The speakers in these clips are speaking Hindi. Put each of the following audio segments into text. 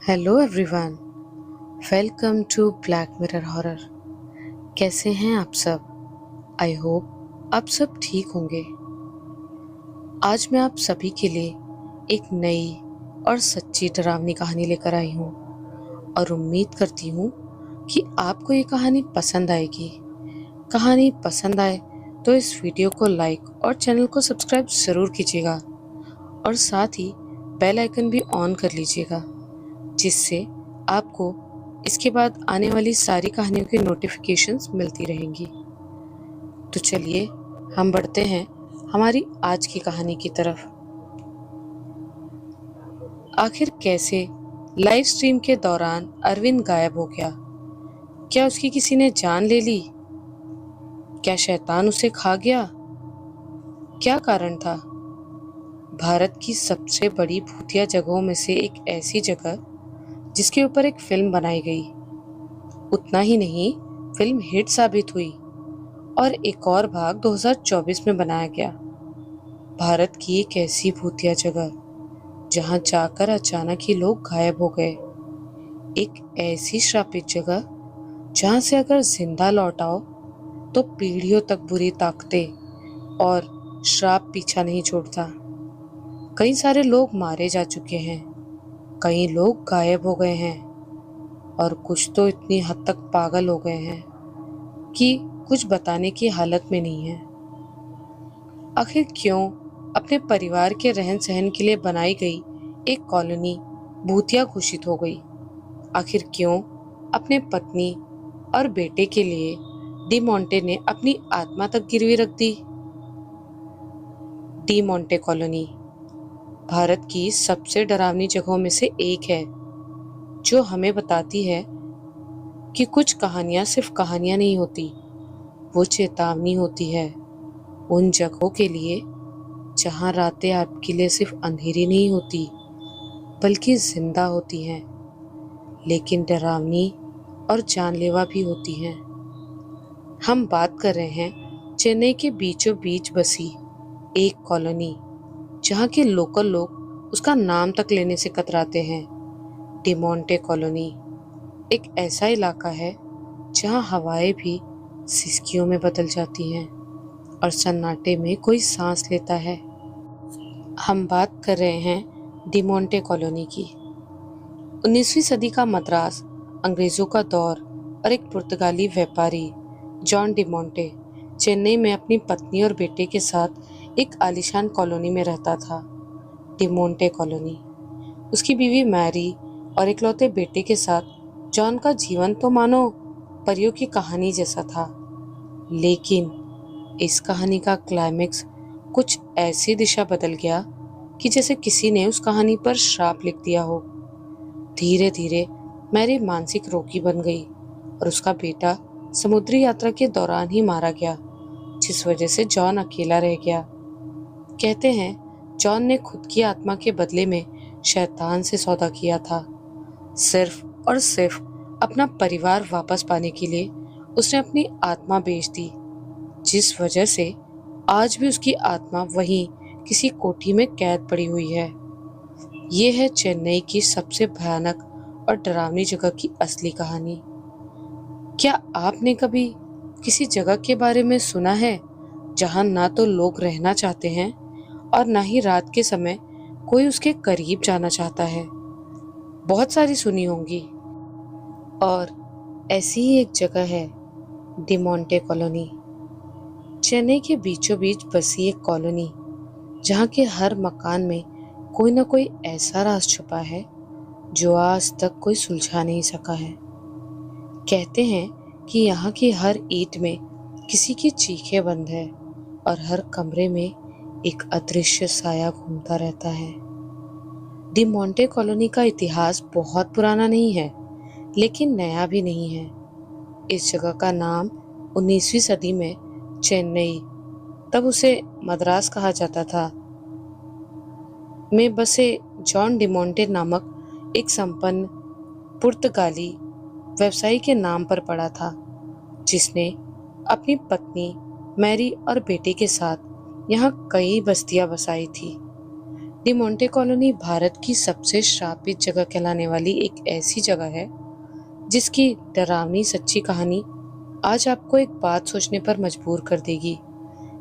Hello everyone, welcome to Black Mirror horror. कैसे हैं आप सब? आई होप आप सब ठीक होंगे। आज मैं आप सभी के लिए एक नई और सच्ची डरावनी कहानी लेकर आई हूँ और उम्मीद करती हूँ कि आपको ये कहानी पसंद आएगी। कहानी पसंद आए तो इस वीडियो को लाइक और चैनल को सब्सक्राइब ज़रूर कीजिएगा और साथ ही बेल आइकन भी ऑन कर लीजिएगा, जिससे आपको इसके बाद आने वाली सारी कहानियों की नोटिफिकेशंस मिलती रहेंगी। तो चलिए हम बढ़ते हैं हमारी आज की कहानी की तरफ। आखिर कैसे लाइव स्ट्रीम के दौरान अरविंद गायब हो गया? क्या उसकी किसी ने जान ले ली? क्या शैतान उसे खा गया? क्या कारण था? भारत की सबसे बड़ी भूतिया जगहों में से एक ऐसी जगह जिसके ऊपर एक फिल्म बनाई गई। उतना ही नहीं, फिल्म हिट साबित हुई और एक और भाग 2024 में बनाया गया। भारत की एक ऐसी भूतिया जगह जहां जाकर अचानक ही लोग गायब हो गए। एक ऐसी श्रापित जगह जहां से अगर जिंदा लौट आओ तो पीढ़ियों तक बुरी ताकतें और श्राप पीछा नहीं छोड़ता। कई सारे लोग मारे जा चुके हैं, कई लोग गायब हो गए हैं और कुछ तो इतनी हद तक पागल हो गए हैं कि कुछ बताने की हालत में नहीं है। आखिर क्यों अपने परिवार के रहन सहन के लिए बनाई गई एक कॉलोनी भूतिया घोषित हो गई? आखिर क्यों अपने पत्नी और बेटे के लिए डी मोंटे ने अपनी आत्मा तक गिरवी रख दी? डी मोंटे कॉलोनी भारत की सबसे डरावनी जगहों में से एक है, जो हमें बताती है कि कुछ कहानियां सिर्फ कहानियां नहीं होती, वो चेतावनी होती है उन जगहों के लिए जहां रातें आपके लिए सिर्फ अंधेरी नहीं होती बल्कि जिंदा होती हैं, लेकिन डरावनी और जानलेवा भी होती हैं। हम बात कर रहे हैं चेन्नई के बीचों बीच बसी एक कॉलोनी जहां के लोकल लोग उसका नाम तक लेने से कतराते हैं। डिमोंटे कॉलोनी एक ऐसा इलाका है जहां हवाएं भी सिसकियों में बदल जाती हैं और सन्नाटे में कोई सांस लेता है। हम बात कर रहे हैं डिमोंटे कॉलोनी की। 19वीं सदी का मद्रास, अंग्रेजों का दौर और एक पुर्तगाली व्यापारी जॉन डिमोंटे चेन्नई में अपनी पत्नी और बेटे के साथ एक आलीशान कॉलोनी में रहता था। डिमोंटे कॉलोनी उसकी बीवी मैरी और इकलौते बेटे के साथ जॉन का जीवन तो मानो परियों की कहानी जैसा था, लेकिन इस कहानी का क्लाइमेक्स कुछ ऐसी दिशा बदल गया कि जैसे किसी ने उस कहानी पर श्राप लिख दिया हो। धीरे धीरे मैरी मानसिक रोगी बन गई और उसका बेटा समुद्री यात्रा के दौरान ही मारा गया, जिस वजह से जॉन अकेला रह गया। कहते हैं जॉन ने खुद की आत्मा के बदले में शैतान से सौदा किया था। सिर्फ और सिर्फ अपना परिवार वापस पाने के लिए उसने अपनी आत्मा बेच दी, जिस वजह से आज भी उसकी आत्मा वहीं किसी कोठी में कैद पड़ी हुई है। ये है चेन्नई की सबसे भयानक और डरावनी जगह की असली कहानी। क्या आपने कभी किसी जगह के बारे में सुना है जहां ना तो लोग रहना चाहते हैं और ना ही रात के समय कोई उसके करीब जाना चाहता है? बहुत सारी सुनी होंगी। और ऐसी ही एक जगह है डिमोंटे कॉलोनी, चेन्नई के बीचों बीच बसी एक कॉलोनी जहां के हर मकान में कोई ना कोई ऐसा राज छुपा है जो आज तक कोई सुलझा नहीं सका है। कहते हैं कि यहाँ की हर ईंट में किसी की चीखें बंद है और हर कमरे में एक अदृश्य साया घूमता रहता है। डी मोंटे कॉलोनी का इतिहास बहुत पुराना नहीं है, लेकिन नया भी नहीं है। इस जगह का नाम 19वीं सदी में चेन्नई, तब उसे मद्रास कहा जाता था, में बसे जॉन डिमोंटे नामक एक संपन्न पुर्तगाली व्यवसायी के नाम पर पड़ा था, जिसने अपनी पत्नी मैरी और बेटे के साथ यहाँ कई बस्तियां बसाई थी। डिमोंटे कॉलोनी भारत की सबसे श्रापित जगह कहलाने वाली एक ऐसी जगह है जिसकी डरावनी सच्ची कहानी आज आपको एक बात सोचने पर मजबूर कर देगी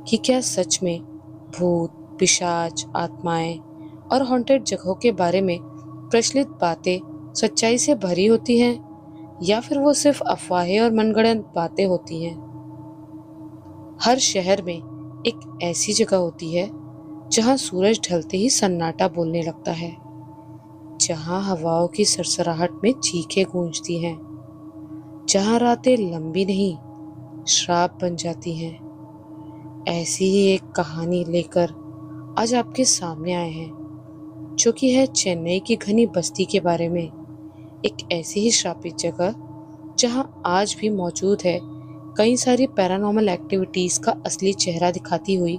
कि क्या सच में भूत, पिशाच, आत्माएं और हॉन्टेड जगहों के बारे में प्रचलित बातें सच्चाई से भरी होती हैं या फिर वो सिर्फ अफवाहें और मनगढ़ंत बातें होती हैं। हर शहर में एक ऐसी जगह होती है जहां सूरज ढलते ही सन्नाटा बोलने लगता है, जहां हवाओं की सरसराहट में चीखें गूंजती हैं, जहां रातें लंबी नहीं श्राप बन जाती हैं। ऐसी ही एक कहानी लेकर आज आपके सामने आए हैं, जो कि है चेन्नई की घनी बस्ती के बारे में। एक ऐसी ही श्रापित जगह जहां आज भी मौजूद है कई सारी पैरानॉर्मल एक्टिविटीज का असली चेहरा दिखाती हुई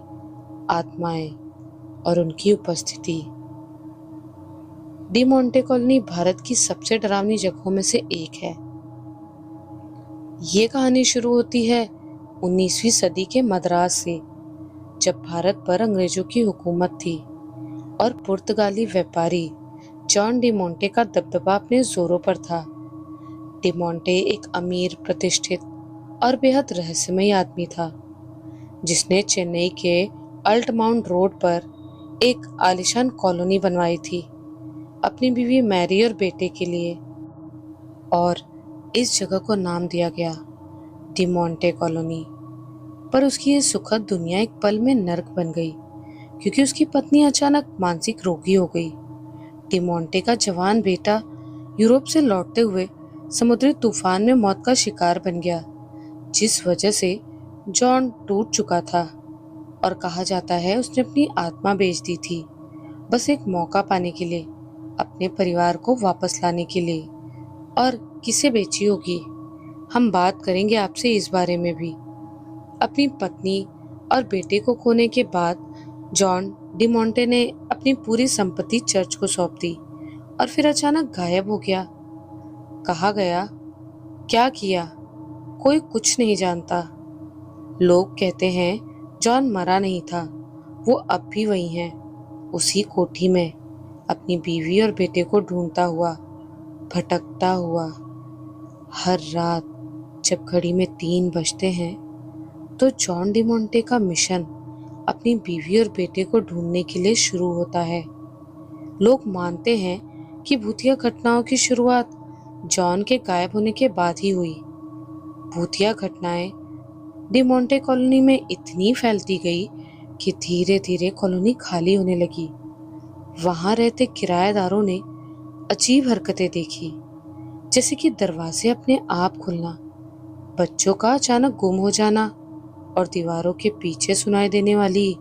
आत्माएं और उनकी उपस्थिति। डिमोंटे कॉलोनी भारत की सबसे डरावनी जगहों में से एक है। ये कहानी शुरू होती है 19वीं सदी के मद्रास से, जब भारत पर अंग्रेजों की हुकूमत थी और पुर्तगाली व्यापारी जॉन डिमोंटे का दबदबा अपने जोरों पर था। डिमोंटे एक अमीर, प्रतिष्ठित और बेहद रहस्यमयी आदमी था, जिसने चेन्नई के अल्टमाउंट रोड पर एक आलीशान कॉलोनी बनवाई थी अपनी बीवी मैरी और बेटे के लिए, और इस जगह को नाम दिया गया डिमोंटे कॉलोनी। पर उसकी ये सुखद दुनिया एक पल में नर्क बन गई, क्योंकि उसकी पत्नी अचानक मानसिक रोगी हो गई। डिमोंटे का जवान बेटा यूरोप से लौटते हुए समुद्री तूफान में मौत का शिकार बन गया, जिस वजह से जॉन टूट चुका था और कहा जाता है उसने अपनी आत्मा बेच दी थी, बस एक मौका पाने के लिए, अपने परिवार को वापस लाने के लिए। और किसे बेची होगी, हम बात करेंगे आपसे इस बारे में भी। अपनी पत्नी और बेटे को खोने के बाद जॉन डिमोंटे ने अपनी पूरी संपत्ति चर्च को सौंप दी और फिर अचानक गायब हो गया। कहा गया, क्या किया कोई कुछ नहीं जानता। लोग कहते हैं जॉन मरा नहीं था, वो अब भी वही है, उसी कोठी में अपनी बीवी और बेटे को ढूंढता हुआ, भटकता हुआ। हर रात जब घड़ी में 3 बजते हैं तो जॉन डिमोंटे का मिशन अपनी बीवी और बेटे को ढूंढने के लिए शुरू होता है। लोग मानते हैं कि भूतिया घटनाओं की शुरुआत जॉन के गायब होने के बाद ही हुई। भूतिया घटनाएं डिमोंटे कॉलोनी में इतनी फैलती गई कि धीरे धीरे कॉलोनी खाली होने लगी। वहां रहते किराएदारों ने अजीब हरकतें देखी, जैसे कि दरवाजे अपने आप खुलना, बच्चों का अचानक गुम हो जाना और दीवारों के पीछे सुनाई देने वाली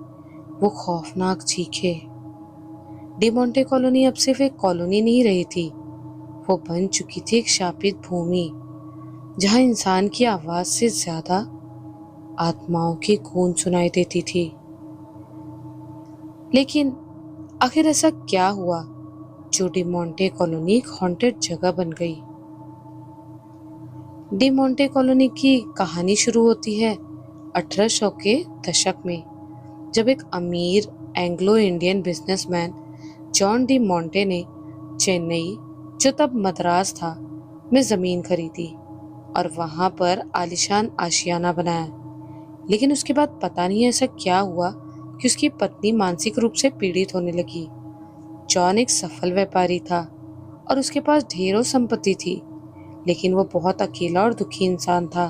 वो खौफनाक चीखें। डिमोंटे कॉलोनी अब सिर्फ एक कॉलोनी नहीं रही थी, वो बन चुकी थी एक शापित भूमि, जहां इंसान की आवाज से ज्यादा आत्माओं की गूंज सुनाई देती थी। लेकिन आखिर ऐसा क्या हुआ जो डिमोंटे कॉलोनी एक हॉन्टेड जगह बन गई? डिमोंटे कॉलोनी की कहानी शुरू होती है 1800 के दशक में, जब एक अमीर Anglo Indian businessman John D'Monte ने चेन्नई, जो तब मद्रास था, में जमीन खरीदी और वहां पर आलीशान आशियाना बनाया। लेकिन उसके बाद पता नहीं ऐसा क्या हुआ कि उसकी पत्नी मानसिक रूप से पीड़ित होने लगी। जॉन एक सफल व्यापारी था और उसके पास ढेरों संपत्ति थी, लेकिन वो बहुत अकेला और दुखी इंसान था।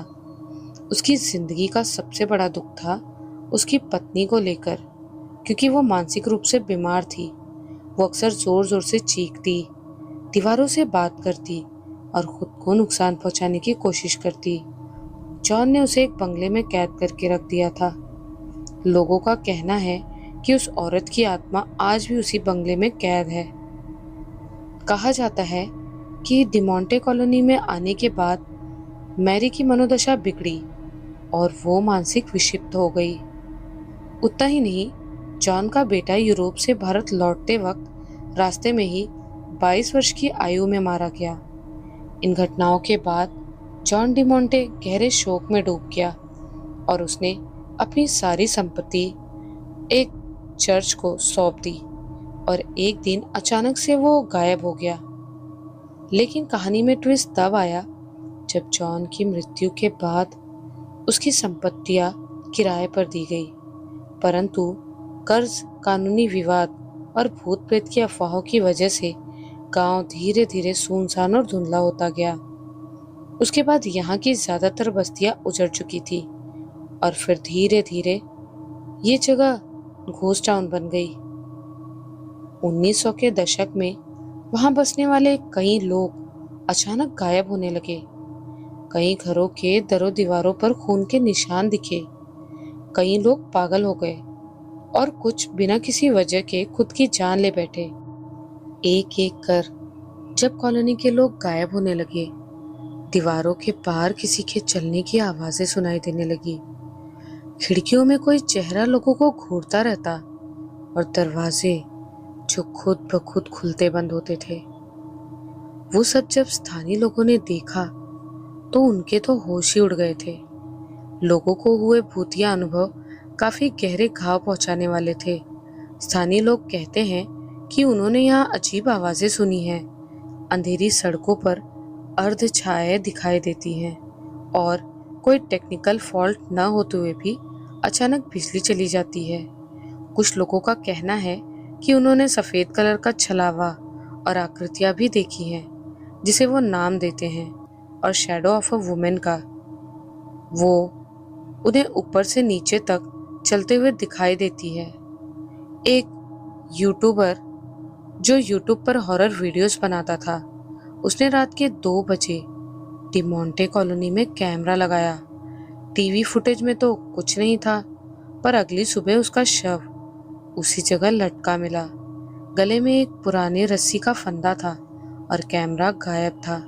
उसकी जिंदगी का सबसे बड़ा दुख था उसकी पत्नी को लेकर, क्योंकि वो मानसिक रूप से बीमार थी। वो अक्सर जोर जोर से चीखती, दीवारों से बात करती और खुद को नुकसान पहुंचाने की कोशिश करती। जॉन ने उसे एक बंगले में कैद करके रख दिया था। लोगों का कहना है कि उस औरत की आत्मा आज भी उसी बंगले में कैद है। कहा जाता है कि डिमोंटे कॉलोनी में आने के बाद मैरी की मनोदशा बिगड़ी और वो मानसिक विक्षिप्त हो गई। उतना ही नहीं, जॉन का बेटा यूरोप से भारत लौटते वक्त रास्ते में ही 22 वर्ष की आयु में मारा गया। इन घटनाओं के बाद जॉन डिमोंटे गहरे शोक में डूब गया और उसने अपनी सारी संपत्ति एक चर्च को सौंप दी, और एक दिन अचानक से वो गायब हो गया। लेकिन कहानी में ट्विस्ट तब आया जब जॉन की मृत्यु के बाद उसकी संपत्तियां किराए पर दी गई, परंतु कर्ज, कानूनी विवाद और भूत प्रेत की अफवाहों की वजह से गांव धीरे धीरे सुनसान और धुंधला होता गया। उसके बाद यहाँ की ज्यादातर बस्तियां उजड़ चुकी थी और फिर धीरे धीरे ये जगह घोस्ट टाउन बन गई। 1900 के दशक में वहां बसने वाले कई लोग अचानक गायब होने लगे। कई घरों के दरों दीवारों पर खून के निशान दिखे। कई लोग पागल हो गए और कुछ बिना किसी वजह के खुद की जान ले बैठे। एक एक कर जब कॉलोनी के लोग गायब होने लगे, दीवारों के पार किसी के चलने की आवाजें सुनाई देने लगी। खिड़कियों में कोई चेहरा लोगों को घूरता रहता और दरवाजे जो खुद ब खुद खुलते बंद होते थे। वो सब जब स्थानीय लोगों ने देखा तो उनके तो होश ही उड़ गए थे। लोगों को हुए भूतिया अनुभव काफी गहरे घाव पहुंचाने वाले थे। स्थानीय लोग कहते हैं कि उन्होंने यहाँ अजीब आवाजें सुनी हैं, अंधेरी सड़कों पर अर्ध छायाएं दिखाई देती हैं और कोई टेक्निकल फॉल्ट न होते हुए भी अचानक बिजली चली जाती है। कुछ लोगों का कहना है कि उन्होंने सफेद कलर का छलावा और आकृतियां भी देखी हैं, जिसे वो नाम देते हैं, और शैडो ऑफ अ वुमेन का। वो उन्हें ऊपर से नीचे तक चलते हुए दिखाई देती है। एक यूट्यूबर जो यूट्यूब पर हॉरर वीडियोस बनाता था, उसने रात के 2 बजे डिमोंटे कॉलोनी में कैमरा लगाया। टीवी फुटेज में तो कुछ नहीं था, पर अगली सुबह उसका शव उसी जगह लटका मिला। गले में एक पुरानी रस्सी का फंदा था और कैमरा गायब था।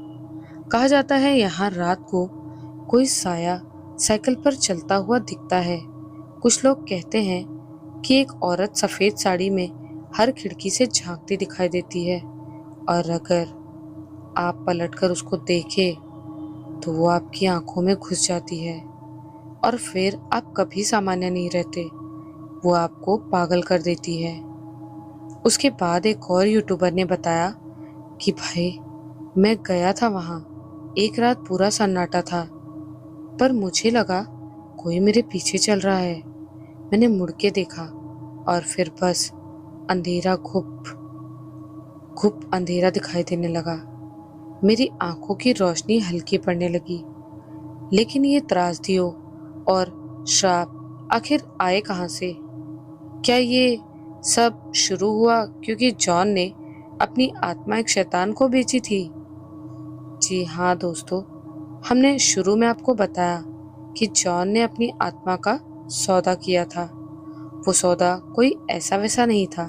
कहा जाता है यहाँ रात को कोई साया साइकिल पर चलता हुआ दिखता है। कुछ लोग कहते हैं कि एक औरत सफेद साड़ी में हर खिड़की से झांकती दिखाई देती है, और अगर आप पलटकर उसको देखें तो वो आपकी आंखों में घुस जाती है और फिर आप कभी सामान्य नहीं रहते। वो आपको पागल कर देती है। उसके बाद एक और यूट्यूबर ने बताया कि भाई, मैं गया था वहां, एक रात पूरा सन्नाटा था, पर मुझे लगा कोई मेरे पीछे चल रहा है। मैंने मुड़ के देखा और फिर बस अंधेरा, घुप घुप अंधेरा दिखाई देने लगा। मेरी आंखों की रोशनी हल्की पड़ने लगी। लेकिन ये त्रासदियों और श्राप आखिर आए कहाँ से? क्या ये सब शुरू हुआ क्योंकि जॉन ने अपनी आत्मा एक शैतान को बेची थी? जी हाँ दोस्तों, हमने शुरू में आपको बताया कि जॉन ने अपनी आत्मा का सौदा किया था। वो सौदा कोई ऐसा वैसा नहीं था।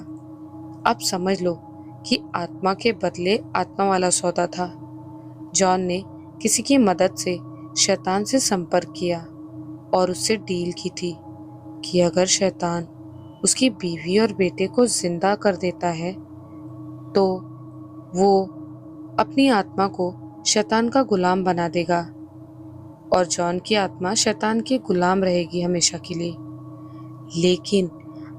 आप समझ लो कि आत्मा के बदले आत्मा वाला सौदा था। जॉन ने किसी की मदद से शैतान से संपर्क किया और उससे डील की थी कि अगर शैतान उसकी बीवी और बेटे को जिंदा कर देता है तो वो अपनी आत्मा को शैतान का गुलाम बना देगा और जॉन की आत्मा शैतान की गुलाम रहेगी हमेशा के लिए। लेकिन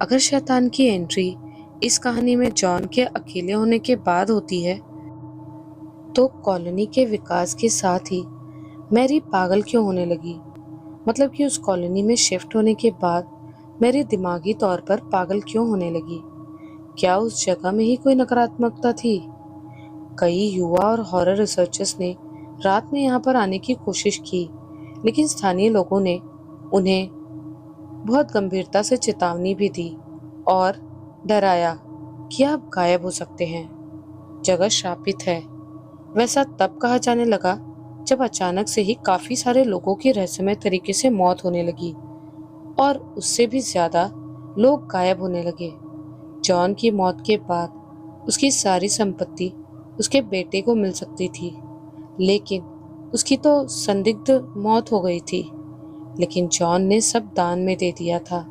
अगर शैतान की एंट्री इस कहानी में जॉन के अकेले होने के बाद होती है तो कॉलोनी के विकास के साथ ही मैरी पागल क्यों होने लगी? मतलब कि उस कॉलोनी में शिफ्ट होने के बाद मैरी दिमागी तौर पर पागल क्यों होने लगी? क्या उस जगह में ही कोई नकारात्मकता थी? कई युवा और हॉरर रिसर्चर्स ने रात में यहाँ पर आने की कोशिश की, लेकिन स्थानीय लोगों ने उन्हें बहुत गंभीरता से चेतावनी भी दी और डराया कि आप गायब हो सकते हैं, जगह श्रापित है। वैसा तब कहा जाने लगा जब अचानक से ही काफी सारे लोगों की रहस्यमय तरीके से मौत होने लगी और उससे भी ज्यादा लोग गायब होने लगे। जॉन की मौत के बाद उसकी सारी संपत्ति उसके बेटे को मिल सकती थी, लेकिन उसकी तो संदिग्ध मौत हो गई थी। लेकिन जॉन ने सब दान में दे दिया था।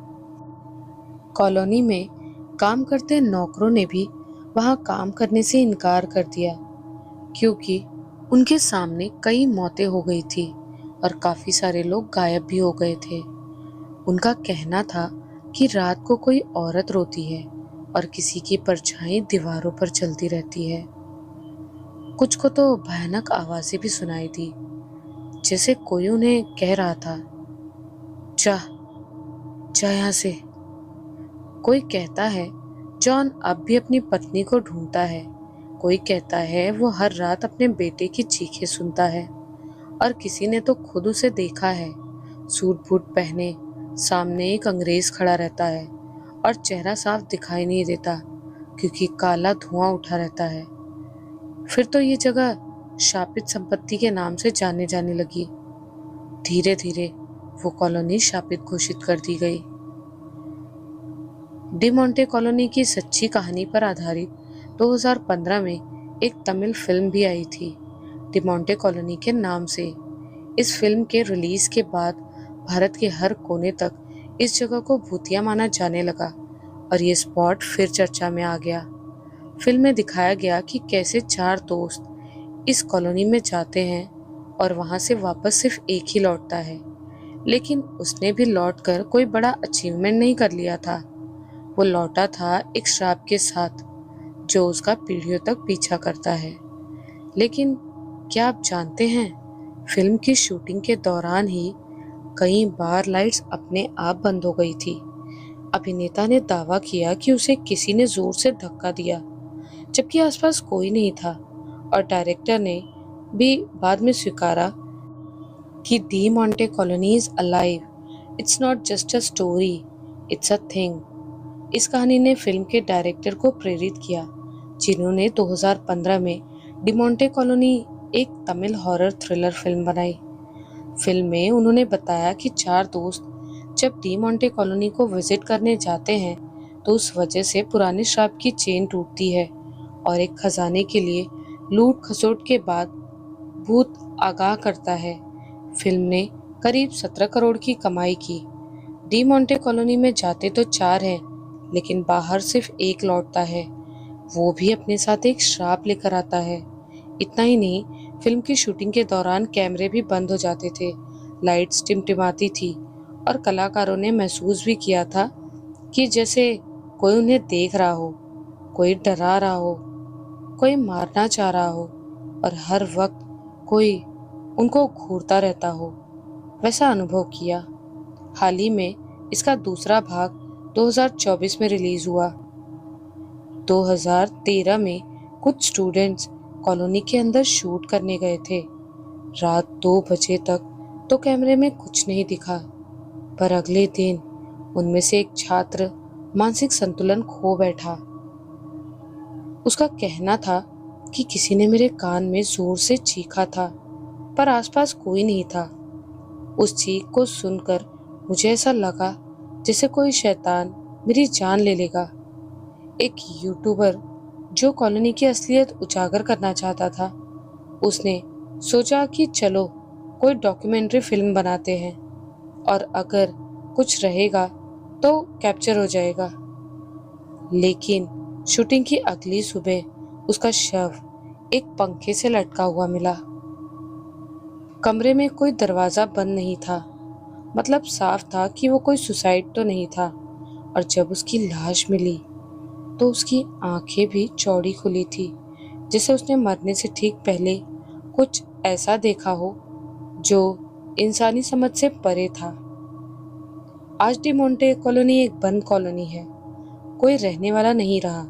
कॉलोनी में काम करते नौकरों ने भी वहां काम करने से इनकार कर दिया क्योंकि उनके सामने कई मौतें हो गई थी और काफी सारे लोग गायब भी हो गए थे। उनका कहना था कि रात को कोई औरत रोती है और किसी की परछाई दीवारों पर चलती रहती है। कुछ को तो भयानक आवाजें भी सुनाई दी, जैसे कोई उन्हें कह रहा था, जा जा यहाँ से। कोई कहता है जॉन अब भी अपनी पत्नी को ढूंढता है। कोई कहता है वो हर रात अपने बेटे की चीखें सुनता है। और किसी ने तो खुद उसे देखा है, सूट बूट पहने सामने एक अंग्रेज खड़ा रहता है और चेहरा साफ दिखाई नहीं देता क्योंकि काला धुआं उठा रहता है। फिर तो ये जगह शापित संपत्ति के नाम से जाने जाने लगी। धीरे धीरे वो कॉलोनी शापित घोषित कर दी गई। डी मोंटे कॉलोनी की सच्ची कहानी पर आधारित 2015 में एक तमिल फिल्म भी आई थी, डी मोंटे कॉलोनी के नाम से। इस फिल्म के रिलीज के बाद भारत के हर कोने तक इस जगह को भूतिया माना जाने लगा और ये स्पॉट फिर चर्चा में आ गया। फिल्म में दिखाया गया कि कैसे 4 दोस्त इस कॉलोनी में जाते हैं और वहां से वापस सिर्फ एक ही लौटता है, लेकिन उसने भी लौटकर कोई बड़ा अचीवमेंट नहीं कर लिया था। वो लौटा था एक श्राप के साथ जो उसका पीढ़ियों तक पीछा करता है। लेकिन क्या आप जानते हैं, फिल्म की शूटिंग के दौरान ही कई बार लाइट्स अपने आप बंद हो गई थी। अभिनेता ने दावा किया कि उसे किसी ने जोर से धक्का दिया, जबकि आसपास कोई नहीं था। और डायरेक्टर ने भी बाद में स्वीकारा कि D Monte colony is alive, it's not just a story, it's a thing. इस कहानी ने फिल्म के डायरेक्टर को प्रेरित किया, जिन्होंने 2015 में डी मोंटे कॉलोनी एक तमिल हॉरर थ्रिलर फिल्म बनाई। फिल्म में उन्होंने बताया कि 4 दोस्त जब डी मोंटे कॉलोनी को विजिट करने जाते हैं तो उस वजह से पुराने श्राप की चेन टूटती है और एक खजाने के लिए लूट खसोट के बाद भूत आगाह करता है। फिल्म ने करीब 17 करोड़ की कमाई की। डी मोंटे कॉलोनी में जाते तो 4 हैं, लेकिन बाहर सिर्फ एक लौटता है। वो भी अपने साथ एक श्राप लेकर आता है। इतना ही नहीं, फिल्म की शूटिंग के दौरान कैमरे भी बंद हो जाते थे, लाइट्स टिमटिमाती थी और कलाकारों ने महसूस भी किया था कि जैसे कोई उन्हें देख रहा हो, कोई डरा रहा हो, कोई मारना चाह रहा हो और हर वक्त कोई उनको घूरता रहता हो। वैसा अनुभव किया। हाल ही में इसका दूसरा भाग 2024 में रिलीज हुआ। 2013 में कुछ स्टूडेंट्स कॉलोनी के अंदर शूट करने गए थे। रात 2 बजे तक तो कैमरे में कुछ नहीं दिखा, पर अगले दिन उनमें से एक छात्र मानसिक संतुलन खो बैठा। उसका कहना था कि किसी ने मेरे कान में जोर से चीखा था, पर आसपास कोई नहीं था। उस चीख को सुनकर मुझे ऐसा लगा जैसे कोई शैतान मेरी जान ले लेगा। एक यूट्यूबर जो कॉलोनी की असलियत उजागर करना चाहता था, उसने सोचा कि चलो कोई डॉक्यूमेंट्री फिल्म बनाते हैं और अगर कुछ रहेगा तो कैप्चर हो जाएगा। लेकिन शूटिंग की अगली सुबह उसका शव एक पंखे से लटका हुआ मिला। कमरे में कोई दरवाजा बंद नहीं था, मतलब साफ था कि वो कोई सुसाइड तो नहीं था। और जब उसकी लाश मिली तो उसकी आंखें भी चौड़ी खुली थी, जैसे उसने मरने से ठीक पहले कुछ ऐसा देखा हो जो इंसानी समझ से परे था। आज डी मोंटे कॉलोनी एक बंद कॉलोनी है। कोई रहने वाला नहीं रहा,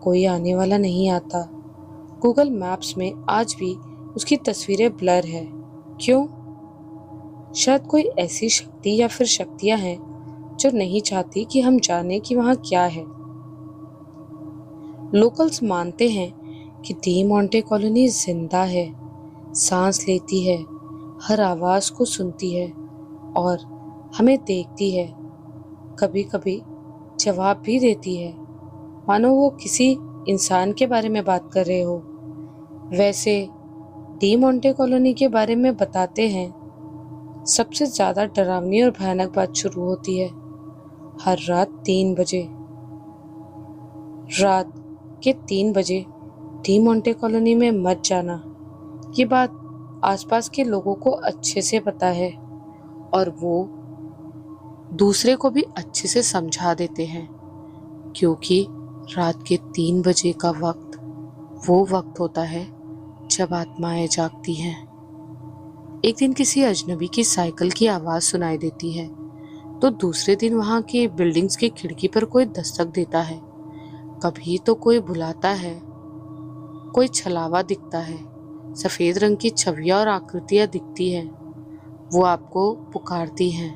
कोई आने वाला नहीं आता। गूगल मैप्स में आज भी उसकी तस्वीरें ब्लर है। क्यों? शायद कोई ऐसी शक्ति या फिर शक्तियां हैं जो नहीं चाहती कि हम जाने कि वहां क्या है। लोकल्स मानते हैं कि डी मोंटे कॉलोनी जिंदा है, सांस लेती है, हर आवाज को सुनती है और हमें देखती है, कभी कभी जवाब भी देती है, मानो वो किसी इंसान के बारे में बात कर रहे हो। वैसे डी मोंटे कॉलोनी के बारे में बताते हैं, सबसे ज्यादा डरावनी और भयानक बात शुरू होती है हर रात 3 बजे। रात के 3 बजे डी मोंटे कॉलोनी में मत जाना। ये बात आसपास के लोगों को अच्छे से पता है और वो दूसरे को भी अच्छे से समझा देते हैं, क्योंकि रात के 3 बजे का वक्त वो वक्त होता है जब आत्माएं जागती हैं। एक दिन किसी अजनबी की साइकिल की आवाज सुनाई देती है, तो दूसरे दिन वहां की बिल्डिंग्स की खिड़की पर कोई दस्तक देता है। कभी तो कोई बुलाता है, कोई छलावा दिखता है, सफेद रंग की छवियां और आकृतियां दिखती हैं। वो आपको पुकारती हैं,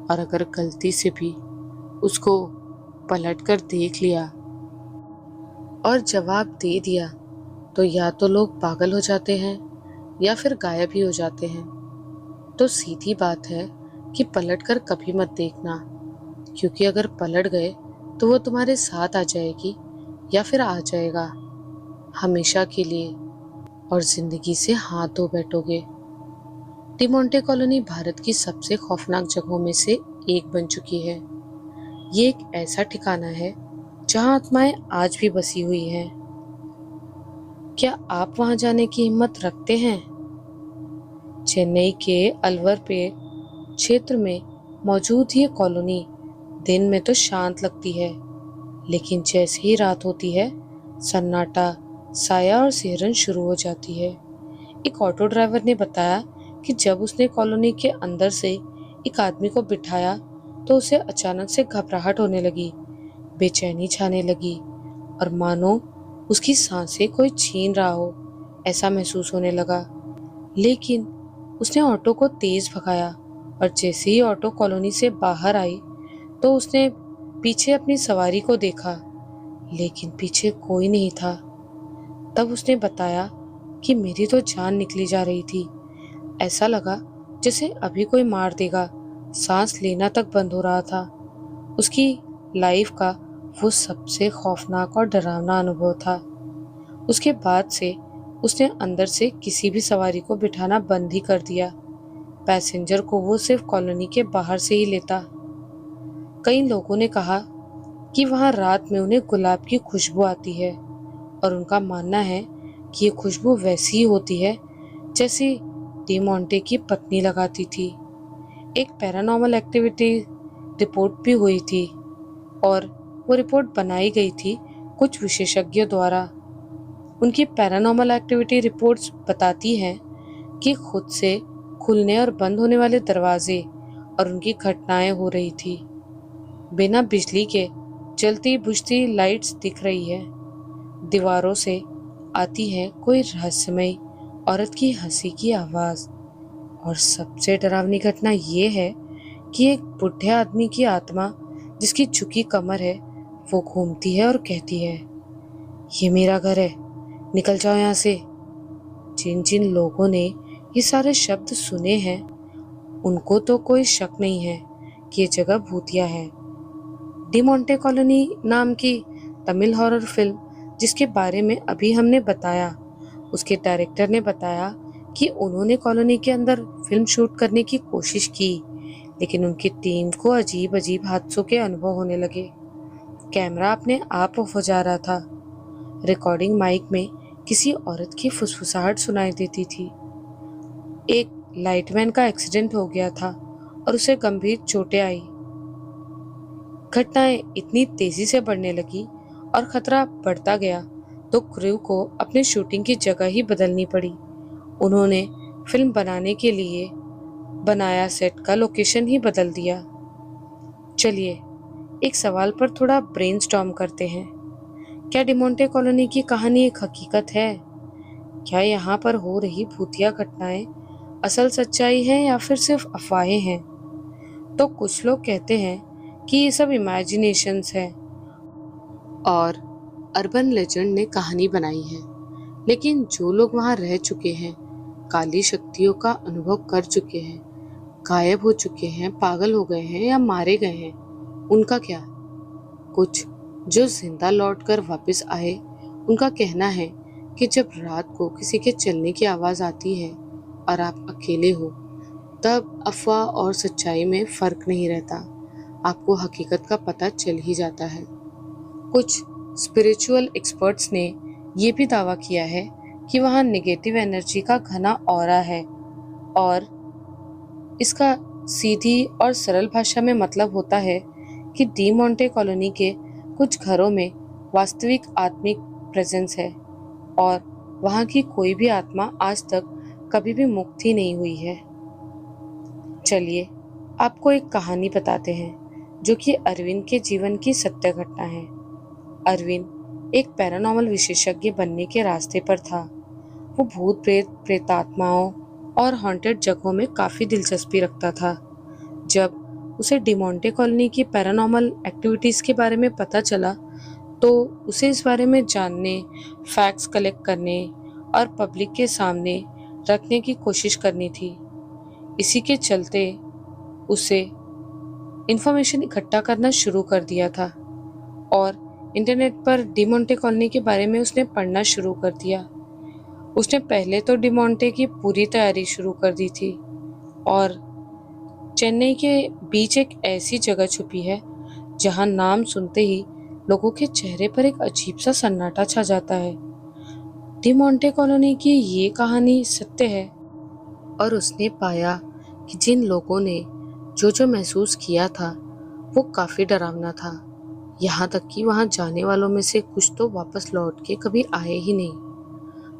और अगर गलती से भी उसको पलटकर देख लिया और जवाब दे दिया, तो या तो लोग पागल हो जाते हैं या फिर गायब ही हो जाते हैं। तो सीधी बात है कि पलटकर कभी मत देखना, क्योंकि अगर पलट गए तो वो तुम्हारे साथ आ जाएगी या फिर आ जाएगा हमेशा के लिए, और जिंदगी से हाथ धो बैठोगे। डिमोंटे कॉलोनी भारत की सबसे खौफनाक जगहों में से एक बन चुकी है। ये एक ऐसा ठिकाना है जहां आत्माएं आज भी बसी हुई हैं। क्या आप वहां जाने की हिम्मत रखते हैं? चेन्नई के अलवरपे क्षेत्र में मौजूद ये कॉलोनी दिन में तो शांत लगती है, लेकिन जैसे ही रात होती है, सन्नाटा, साया और सिहरन शुरू हो जाती है। एक ऑटो ड्राइवर ने बताया कि जब उसने कॉलोनी के अंदर से एक आदमी को बिठाया, तो उसे अचानक से घबराहट होने लगी, बेचैनी छाने लगी, और मानो उसकी सांसें कोई छीन रहा हो, ऐसा महसूस होने लगा। लेकिन उसने ऑटो को तेज भगाया, और जैसे ही ऑटो कॉलोनी से बाहर आई, तो उसने पीछे अपनी सवारी को देखा, लेकिन पीछे कोई नहीं था। तब उसने बताया कि मेरी तो जान निकली जा रही थी। ऐसा लगा जैसे अभी कोई मार देगा, सांस लेना तक बंद हो रहा था। उसकी लाइफ का वो सबसे खौफनाक और डरावना अनुभव था। उसके बाद से उसने अंदर से किसी भी सवारी को बिठाना बंद ही कर दिया। पैसेंजर को वो सिर्फ कॉलोनी के बाहर से ही लेता। कई लोगों ने कहा कि वहां रात में उन्हें गुलाब की खुशबू आती है, और उनका मानना है कि ये खुशबू वैसी ही होती है जैसी डिमोंटे की पत्नी लगाती थी। एक पैरानॉर्मल एक्टिविटी रिपोर्ट भी हुई थी, और वो रिपोर्ट बनाई गई थी कुछ विशेषज्ञों द्वारा। उनकी पैरानॉर्मल एक्टिविटी रिपोर्ट्स बताती हैं कि खुद से खुलने और बंद होने वाले दरवाजे और उनकी घटनाएं हो रही थी। बिना बिजली के जलती बुझती लाइट्स दिख रही है। दीवारों से आती है कोई रहस्यमय औरत की हंसी की आवाज, और सबसे डरावनी घटना ये है कि एक बुढ़े आदमी की आत्मा, जिसकी झुकी कमर है, वो घूमती है और कहती है, ये मेरा घर है, निकल जाओ यहाँ से। जिन जिन लोगों ने ये सारे शब्द सुने हैं, उनको तो कोई शक नहीं है कि ये जगह भूतिया है। डिमोंटे कॉलोनी नाम की तमिल हॉरर फिल्म जिसके बारे में अभी हमने बताया, उसके डायरेक्टर ने बताया कि उन्होंने कॉलोनी के अंदर फिल्म शूट करने की कोशिश की, लेकिन उनकी टीम को अजीब अजीब हादसों के अनुभव होने लगे। कैमरा अपने आप ऑफ हो जा रहा था। रिकॉर्डिंग माइक में किसी औरत की फुसफुसाहट सुनाई देती थी। एक लाइटमैन का एक्सीडेंट हो गया था और उसे गंभीर चोटें आई। घटनाएं इतनी तेजी से बढ़ने लगी और खतरा बढ़ता गया, तो क्रू को अपने शूटिंग की जगह ही बदलनी पड़ी। उन्होंने फिल्म बनाने के लिए बनाया सेट का लोकेशन ही बदल दिया। चलिए एक सवाल पर थोड़ा ब्रेनस्टॉर्म करते हैं। क्या डिमोंटे कॉलोनी की कहानी एक हकीकत है? क्या यहाँ पर हो रही भूतिया घटनाएं असल सच्चाई है या फिर सिर्फ अफवाहें हैं? तो कुछ लोग कहते हैं कि ये सब इमेजिनेशंस है और अर्बन लेजेंड ने कहानी बनाई है, लेकिन जो लोग वहां रह चुके हैं, काली शक्तियों का अनुभव कर चुके हैं, गायब हो चुके हैं, पागल हो गए हैं या मारे गए हैं, उनका क्या? कुछ जो जिंदा लौटकर वापस आए, उनका कहना है कि जब रात को किसी के चलने की आवाज आती है और आप अकेले हो, तब अफवाह और सच्चाई में फर्क नहीं रहता, आपको हकीकत का पता चल ही जाता है। कुछ स्पिरिचुअल एक्सपर्ट्स ने ये भी दावा किया है कि वहाँ नेगेटिव एनर्जी का घना ऑरा है, और इसका सीधी और सरल भाषा में मतलब होता है कि डी मोंटे कॉलोनी के कुछ घरों में वास्तविक आत्मिक प्रेजेंस है और वहाँ की कोई भी आत्मा आज तक कभी भी मुक्त ही नहीं हुई है। चलिए आपको एक कहानी बताते हैं जो कि अरविंद के जीवन की सत्य घटना है। अरविंद एक पैरानॉर्मल विशेषज्ञ बनने के रास्ते पर था। वो भूत प्रेत, प्रेतात्माओं और हॉन्टेड जगहों में काफी दिलचस्पी रखता था। जब उसे डिमोंटे कॉलोनी की पैरानॉर्मल एक्टिविटीज के बारे में पता चला तो उसे इस बारे में जानने, फैक्ट्स कलेक्ट करने और पब्लिक के सामने रखने की कोशिश करनी थी। इसी के चलते उसे इंफॉर्मेशन इकट्ठा करना शुरू कर दिया था और इंटरनेट पर डिमोंटे कॉलोनी के बारे में उसने पढ़ना शुरू कर दिया। उसने पहले तो डिमोंटे की पूरी तैयारी शुरू कर दी थी और चेन्नई के बीच एक ऐसी जगह छुपी है जहां नाम सुनते ही लोगों के चेहरे पर एक अजीब सा सन्नाटा छा जाता है। डिमोंटे कॉलोनी की ये कहानी सत्य है और उसने पाया कि जिन लोगों ने जो जो महसूस किया था वो काफी डरावना था। यहाँ तक कि वहां जाने वालों में से कुछ तो वापस लौट के कभी आए ही नहीं।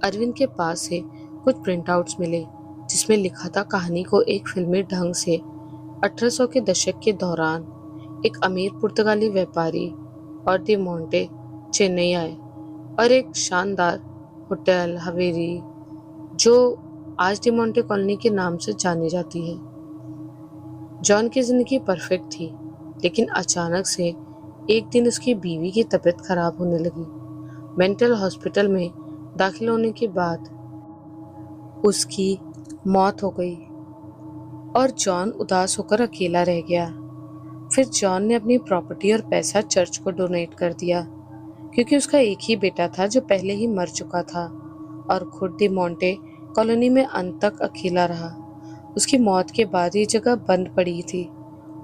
अरविंद के पास से कुछ प्रिंट आउट्स मिले जिसमें लिखा था कहानी को एक फिल्मी ढंग से 1800 के दशक के दौरान एक अमीर पुर्तगाली व्यापारी और डिमोंटे चेन्नई आए और एक शानदार होटल हवेली जो आज डिमोंटे कॉलोनी के नाम से जानी जाती है। जॉन की जिंदगी परफेक्ट थी लेकिन अचानक से एक दिन उसकी बीवी की तबीयत खराब होने लगी। मेंटल हॉस्पिटल में दाखिल होने के बाद उसकी मौत हो गई और जॉन उदास होकर अकेला रह गया। फिर जॉन ने अपनी प्रॉपर्टी और पैसा चर्च को डोनेट कर दिया क्योंकि उसका एक ही बेटा था जो पहले ही मर चुका था और खुद डिमोंटे कॉलोनी में अंत तक अकेला रहा। उसकी मौत के बाद ये जगह बंद पड़ी थी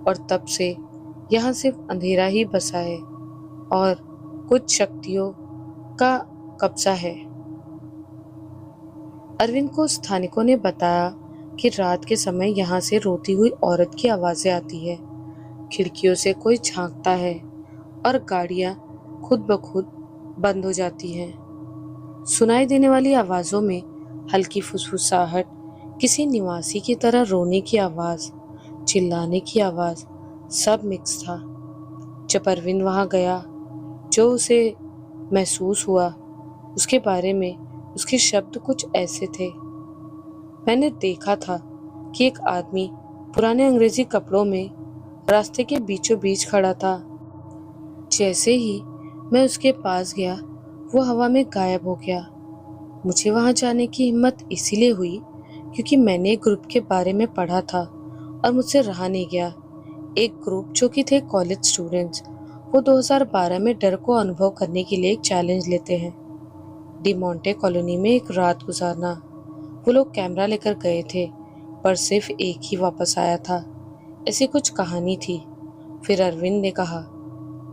और तब से यहाँ सिर्फ अंधेरा ही बसा है और कुछ शक्तियों का कब्जा है। अरविंद को स्थानिकों ने बताया कि रात के समय यहाँ से रोती हुई औरत की आवाजें आती है, खिड़कियों से कोई झांकता है और गाड़ियां खुद ब खुद बंद हो जाती हैं। सुनाई देने वाली आवाजों में हल्की फुसफुसाहट, किसी निवासी की तरह रोने की आवाज, चिल्लाने की आवाज, सब मिक्स था। जब अरविंद वहां गया, जो उसे महसूस हुआ उसके बारे में उसके शब्द कुछ ऐसे थे। मैंने देखा था कि एक आदमी पुराने अंग्रेजी कपड़ों में रास्ते के बीचों बीच खड़ा था। जैसे ही मैं उसके पास गया वो हवा में गायब हो गया। मुझे वहां जाने की हिम्मत इसीलिए हुई क्योंकि मैंने एक ग्रुप के बारे में पढ़ा था और मुझसे रहा नहीं गया। एक ग्रुप जो कि थे कॉलेज स्टूडेंट्स, वो 2012 में डर को अनुभव करने के लिए एक चैलेंज लेते हैं, डिमोंटे कॉलोनी में एक रात गुजारना। वो लोग कैमरा लेकर गए थे पर सिर्फ एक ही वापस आया था। ऐसी कुछ कहानी थी। फिर अरविंद ने कहा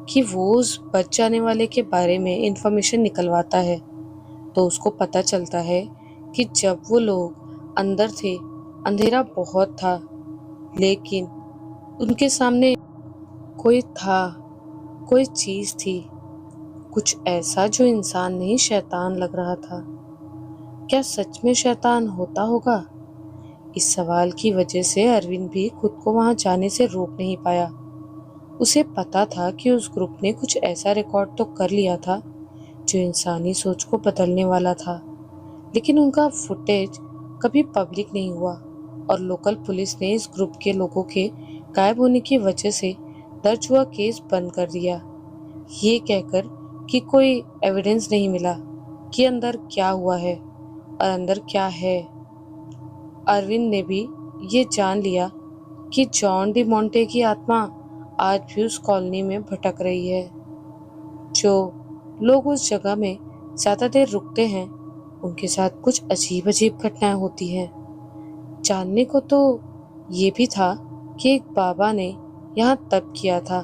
कि वो उस बच जाने वाले के बारे में इंफॉर्मेशन निकलवाता है तो उसको पता चलता है कि जब वो लोग अंदर थे अंधेरा बहुत था लेकिन उनके सामने कोई था, कोई चीज थी, कुछ ऐसा जो इंसान नहीं शैतान लग रहा था। क्या सच में शैतान होता होगा? इस सवाल की वजह से अरविंद भी खुद को वहां जाने से रोक नहीं पाया। उसे पता था कि उस ग्रुप ने कुछ ऐसा रिकॉर्ड तो कर लिया था जो इंसानी सोच को बदलने वाला था, लेकिन उनका फुटेज कभी पब्लिक नहीं हुआ और लोकल पुलिस ने इस ग्रुप के लोगों के गायब होने की वजह से दर्ज हुआ केस बंद कर दिया, ये कहकर कि कोई एविडेंस नहीं मिला कि अंदर क्या हुआ है और अंदर क्या है। अरविंद ने भी ये जान लिया कि जॉन डिमोंटे की आत्मा आज भी उस कॉलोनी में भटक रही है। जो लोग उस जगह में ज्यादा देर रुकते हैं उनके साथ कुछ अजीब अजीब घटनाएं होती हैं। जानने को तो ये भी था कि एक बाबा ने यहाँ तप किया था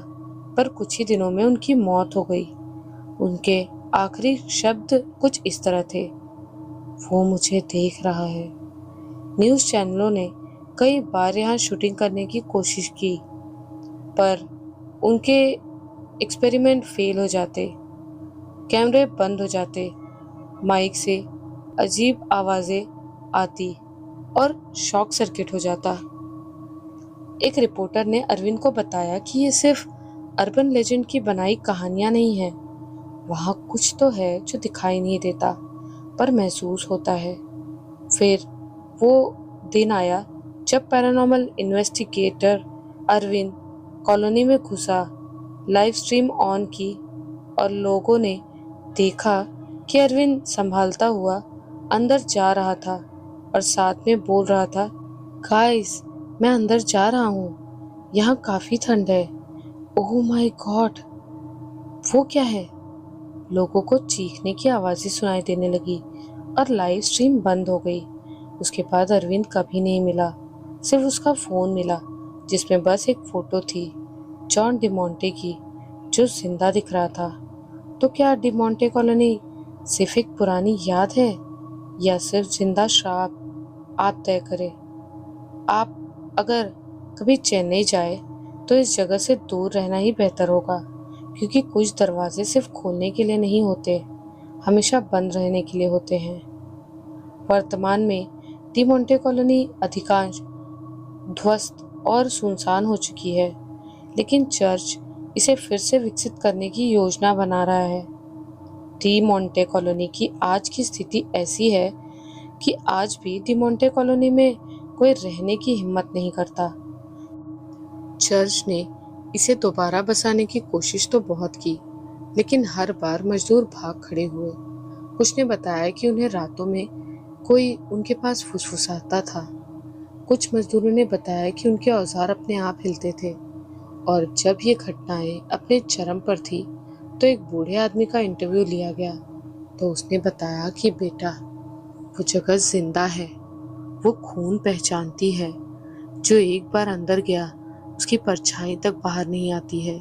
पर कुछ ही दिनों में उनकी मौत हो गई। उनके आखिरी शब्द कुछ इस तरह थे, वो मुझे देख रहा है। न्यूज़ चैनलों ने कई बार यहाँ शूटिंग करने की कोशिश की पर उनके एक्सपेरिमेंट फेल हो जाते। कैमरे बंद हो जाते, माइक से अजीब आवाजें आती और शॉक सर्किट हो जाता। एक रिपोर्टर ने अरविंद को बताया कि ये सिर्फ अर्बन लेजेंड की बनाई कहानियां नहीं है, वहाँ कुछ तो है जो दिखाई नहीं देता पर महसूस होता है। फिर वो दिन आया जब पैरानॉर्मल इन्वेस्टिगेटर अरविंद कॉलोनी में घुसा, लाइव स्ट्रीम ऑन की और लोगों ने देखा कि अरविंद संभालता हुआ अंदर जा रहा था और साथ में बोल रहा था, गाइस मैं अंदर जा रहा हूँ, यहाँ काफी ठंड है। ओह माय गॉड, वो क्या है? लोगों को चीखने की आवाजें सुनाई देने लगी और लाइव स्ट्रीम बंद हो गई। उसके बाद अरविंद कभी नहीं मिला, सिर्फ उसका फोन मिला जिसमें बस एक फोटो थी जॉन डिमोंटे की, जो जिंदा दिख रहा था। तो क्या डिमोंटे कॉलोनी सिर्फ एक पुरानी याद है या सिर्फ जिंदा श्राप? आप तय करें। आप अगर कभी चेन्नई जाए तो इस जगह से दूर रहना ही बेहतर होगा, क्योंकि कुछ दरवाजे सिर्फ खोलने के लिए नहीं होते, हमेशा बंद रहने के लिए होते हैं। वर्तमान में डी मोंटे कॉलोनी अधिकांश ध्वस्त और सुनसान हो चुकी है, लेकिन चर्च इसे फिर से विकसित करने की योजना बना रहा है। डी मोंटे कॉलोनी की आज की स्थिति ऐसी है कि आज भी डी मोंटे कॉलोनी में कोई रहने की हिम्मत नहीं करता। चर्च ने इसे दोबारा बसाने की कोशिश तो बहुत की, लेकिन हर बार मजदूर भाग खड़े हुए। कुछ ने बताया कि उन्हें रातों में कोई उनके पास फुसफुसाता था। कुछ मजदूरों ने बताया कि उनके औजार अपने आप हिलते थे। और जब ये घटनाएं अपने चरम पर थी तो एक बूढ़े आदमी का इंटरव्यू लिया गया, तो उसने बताया कि बेटा, वो जगह जिंदा है, वो खून पहचानती है, जो एक बार अंदर गया उसकी परछाई तक बाहर नहीं आती है।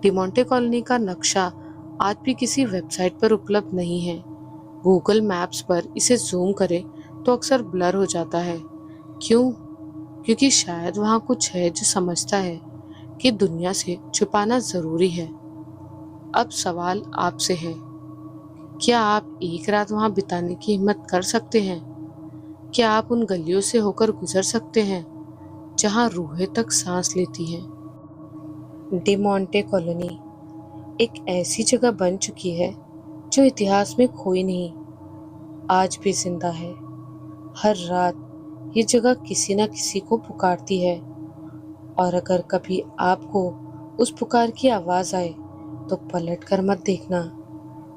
डिमोंटे कॉलोनी का नक्शा आज भी किसी वेबसाइट पर उपलब्ध नहीं है। गूगल मैप्स पर इसे जूम करें तो अक्सर ब्लर हो जाता है। क्यों? क्योंकि शायद वहाँ कुछ है जो समझता है कि दुनिया से छुपाना जरूरी है। अब सवाल आपसे है, क्या आप एक रात वहाँ बिताने की हिम्मत कर सकते हैं? क्या आप उन गलियों से होकर गुजर सकते हैं जहाँ रूहें तक सांस लेती हैं? डिमोंटे कॉलोनी एक ऐसी जगह बन चुकी है जो इतिहास में खोई नहीं, आज भी जिंदा है। हर रात ये जगह किसी न किसी को पुकारती है, और अगर कभी आपको उस पुकार की आवाज आए तो पलट कर मत देखना।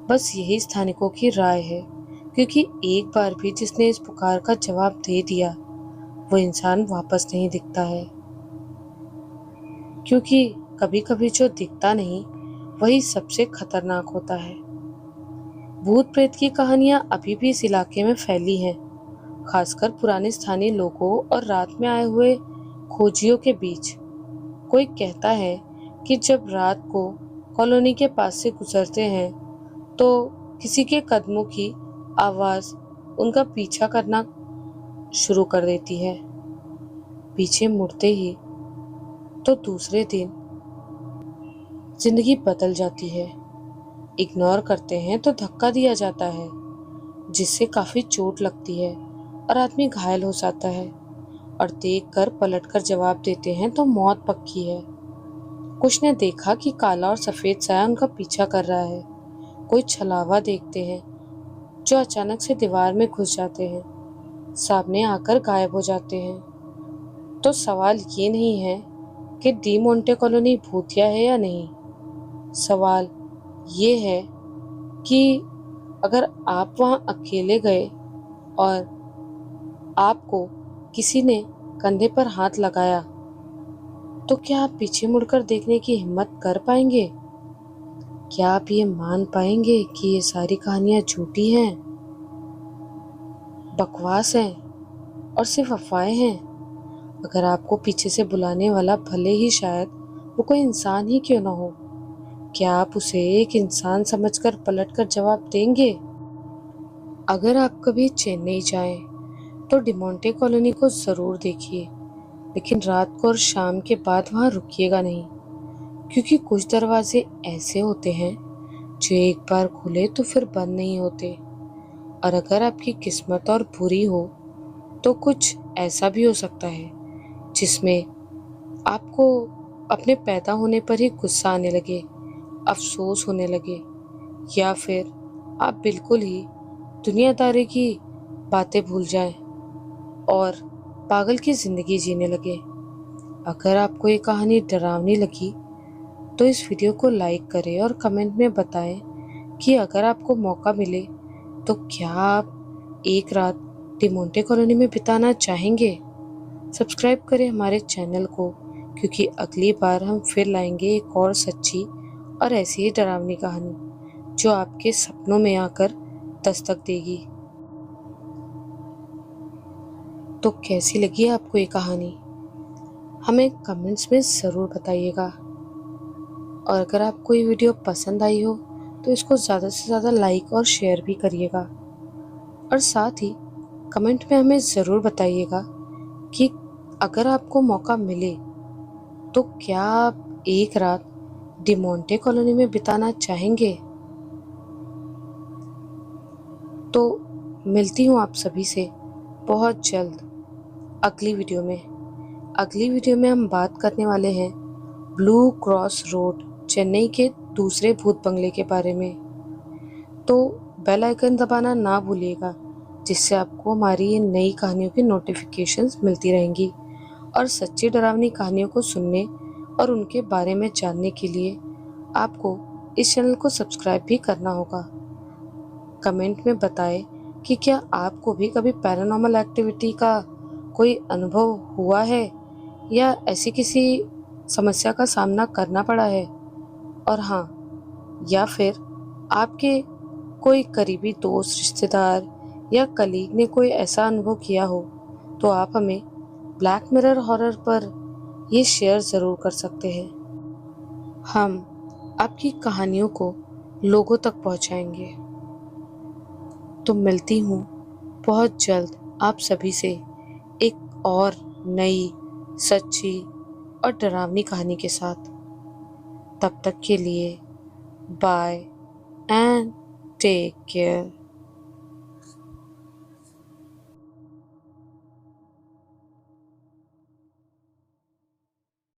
बस यही स्थानिकों की राय है, क्योंकि एक बार भी जिसने इस पुकार का जवाब दे दिया वो इंसान वापस नहीं दिखता है, क्योंकि कभी कभी जो दिखता नहीं वही सबसे खतरनाक होता है। भूत प्रेत की कहानियां अभी भी इस इलाके में फैली हैं, खासकर पुराने स्थानीय लोगों और रात में आए हुए खोजियों के बीच। कोई कहता है कि जब रात को कॉलोनी के पास से गुजरते हैं तो किसी के कदमों की आवाज उनका पीछा करना शुरू कर देती है। पीछे मुड़ते ही तो दूसरे दिन जिंदगी बदल जाती है। इग्नोर करते हैं तो धक्का दिया जाता है, जिससे काफी चोट लगती है और आदमी घायल हो जाता है, और देखकर पलटकर जवाब देते हैं तो मौत पक्की है। कुछ ने देखा कि काला और सफेद साया उनका पीछा कर रहा है। कोई छलावा देखते हैं जो अचानक से दीवार में घुस जाते हैं, सामने आकर गायब हो जाते हैं। तो सवाल ये नहीं है कि डी मोंटे कॉलोनी भूतिया है या नहीं, सवाल ये है कि अगर आप वहां अकेले गए और आपको किसी ने कंधे पर हाथ लगाया तो क्या आप पीछे मुड़कर देखने की हिम्मत कर पाएंगे? क्या आप ये मान पाएंगे कि ये सारी कहानियां झूठी हैं, बकवास हैं और सिर्फ अफवाहें हैं? अगर आपको पीछे से बुलाने वाला भले ही शायद वो कोई इंसान ही क्यों ना हो, क्या आप उसे एक इंसान समझकर पलटकर जवाब देंगे? अगर आप कभी चेन्नई जाएं तो डिमोंटे कॉलोनी को जरूर देखिए, लेकिन रात को और शाम के बाद वहां रुकिएगा नहीं, क्योंकि कुछ दरवाजे ऐसे होते हैं जो एक बार खुले तो फिर बंद नहीं होते। और अगर आपकी किस्मत और बुरी हो तो कुछ ऐसा भी हो सकता है जिसमें आपको अपने पैदा होने पर ही गुस्सा आने लगे, अफसोस होने लगे, या फिर आप बिल्कुल ही दुनियादारी की बातें भूल जाएं और पागल की जिंदगी जीने लगे। अगर आपको ये कहानी डरावनी लगी तो इस वीडियो को लाइक करें और कमेंट में बताएं कि अगर आपको मौका मिले तो क्या आप एक रात डिमोंटे कॉलोनी में बिताना चाहेंगे। सब्सक्राइब करें हमारे चैनल को, क्योंकि अगली बार हम फिर लाएंगे एक और सच्ची और ऐसी ही डरावनी कहानी जो आपके सपनों में आकर दस्तक देगी। तो कैसी लगी आपको ये कहानी, हमें कमेंट्स में ज़रूर बताइएगा। और अगर आपको ये वीडियो पसंद आई हो तो इसको ज़्यादा से ज़्यादा लाइक और शेयर भी करिएगा। और साथ ही कमेंट में हमें ज़रूर बताइएगा कि अगर आपको मौका मिले तो क्या आप एक रात डिमोंटे कॉलोनी में बिताना चाहेंगे। तो मिलती हूँ आप सभी से बहुत जल्द अगली वीडियो में हम बात करने वाले हैं ब्लू क्रॉस रोड चेन्नई के दूसरे भूत बंगले के बारे में। तो बेल आइकन दबाना ना भूलिएगा, जिससे आपको हमारी ये नई कहानियों की नोटिफिकेशंस मिलती रहेंगी। और सच्ची डरावनी कहानियों को सुनने और उनके बारे में जानने के लिए आपको इस चैनल को सब्सक्राइब भी करना होगा। कमेंट में बताएं कि क्या आपको भी कभी पैरानॉर्मल एक्टिविटी का कोई अनुभव हुआ है या ऐसी किसी समस्या का सामना करना पड़ा है। और हाँ, या फिर आपके कोई करीबी दोस्त, रिश्तेदार या कलीग ने कोई ऐसा अनुभव किया हो तो आप हमें ब्लैक मिरर हॉरर पर ये शेयर ज़रूर कर सकते हैं। हम आपकी कहानियों को लोगों तक पहुंचाएंगे। तो मिलती हूँ बहुत जल्द आप सभी से एक और नई, सच्ची और डरावनी कहानी के साथ। तब तक के लिए बाय एंड टेक केयर।